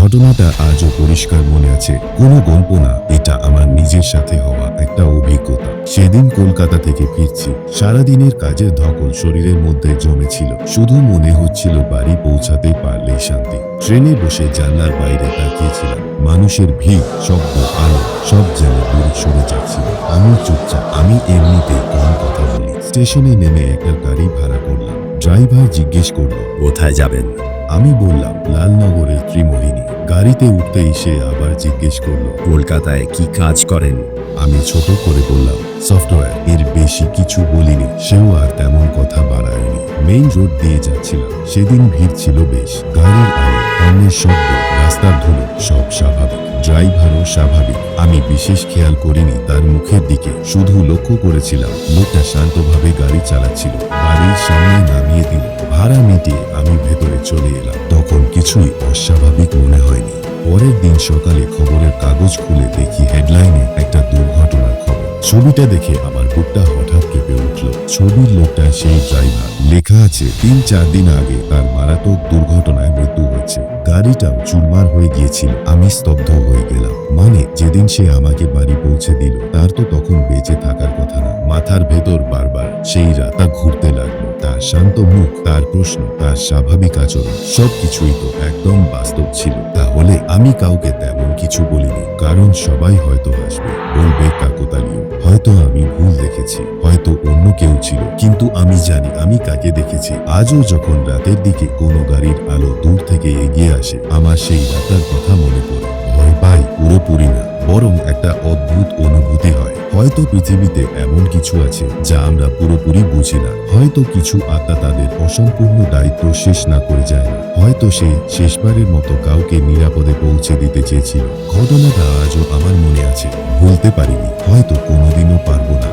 ঘটনাটা আজও পরিষ্কার মনে আছে। কোনো গল্প না, এটা আমার নিজের সাথে হওয়া একটা অভিজ্ঞতা। সেদিন কলকাতা থেকে ফিরছি, সারাদিনের কাজের ধকল শরীরের মধ্যে জমেছিল। শুধু মনে হচ্ছিল বাড়ি পৌঁছাতে পারলেই শান্তি। ট্রেনে বসে জানলার বাইরে তাকিয়েছিলাম। মানুষের ভিড়, শব্দ, আলো সব যেন দূরে সরে যাচ্ছিল। আমি চুপচাপ, আমি এমনিতেই কম কথা বলি। স্টেশনে নেমে একটা গাড়ি ভাড়া করলাম। ড্রাইভার জিজ্ঞেস করলো, কোথায় যাবেন? আমি বললাম, লালনগরের ত্রিমোহিনী। গাড়িতে উঠতেই সে আবার জিজ্ঞেস করলো, কলকাতায় কি কাজ করেন? আমি ছোট করে বললাম, সফটওয়্যার। এর বেশি কিছু বলিনি। সেও আর তেমন কথা বাড়ায়নি। মেইন রোড দিয়ে যাচ্ছিলাম। সেদিন ভিড় ছিল বেশ। গাড়ির আলো, হর্নের শব্দ, রাস্তার ধুলো সব স্বাভাবিক। ড্রাইভারও স্বাভাবিক। আমি বিশেষ খেয়াল করিনি তার মুখের দিকে, শুধু লক্ষ্য করেছিলাম লোকটা শান্তভাবে গাড়ি চালাচ্ছিল। বাড়ির সামনে নামিয়ে দিল। ভাড়া মিটিয়ে আমি ভেতরে চলে এলাম। তখন কিছুই অস্বাভাবিক মনে হয়নি। পরের দিন সকালে খবরের কাগজ খুলে দেখি হেডলাইনে একটা দুর্ঘটনার খবর। ছবিটা দেখে আমার বুকটা হঠাৎ কেঁপে উঠল। ছবির লোকটা সেই ড্রাইভার। লেখা আছে ৩-৪ দিন আগে তার মারাত্মক দুর্ঘটনায় মৃত্যু হয়েছে। গাড়িটাও চুরমার হয়ে গিয়েছিল। আমি স্তব্ধ হয়ে গেলাম। মানে যেদিন সে আমাকে বাড়ি পৌঁছে দিল, তার তো তখন বেঁচে থাকার কথা না। মাথার ভেতর বারবার সেই রাতা ঘুরতে লাগলো। তার শান্ত মুখ, তার প্রশ্ন, তার স্বাভাবিক আচরণ সবকিছুই তো একদম বাস্তব ছিল। তাহলে আমি কাউকে তেমন কিছু বলিনি, কারণ সবাই হয়তো হাসবে, বলবে কাকতালীয়। হয়তো আমি ভুল দেখেছি, হয়তো অন্য কেউ ছিল, কিন্তু আমি জানি আমি কাকে দেখেছি। আজও যখন রাতের দিকে কোনো গাড়ির আলো দূর থেকে এগিয়ে আসে, আমার সেই রাতার কথা মনে পড়ে। ভয় পাই পুরোপুরি না, বরং একটা অদ্ভুত অনুভূতি হয়। হয়তো পৃথিবীতে এমন কিছু আছে যা আমরা পুরোপুরি বুঝি না। হয়তো কিছু আত্মা তাদের অসম্পূর্ণ দায়িত্ব শেষ না করে যায় না। হয়তো সে শেষবারের মতো কাউকে নিরাপদে পৌঁছে দিতে চেয়েছিল। ঘটনাটা আজও আমার মনে আছে, ভুলতে পারিনি, হয়তো কোনোদিনও পারবো না।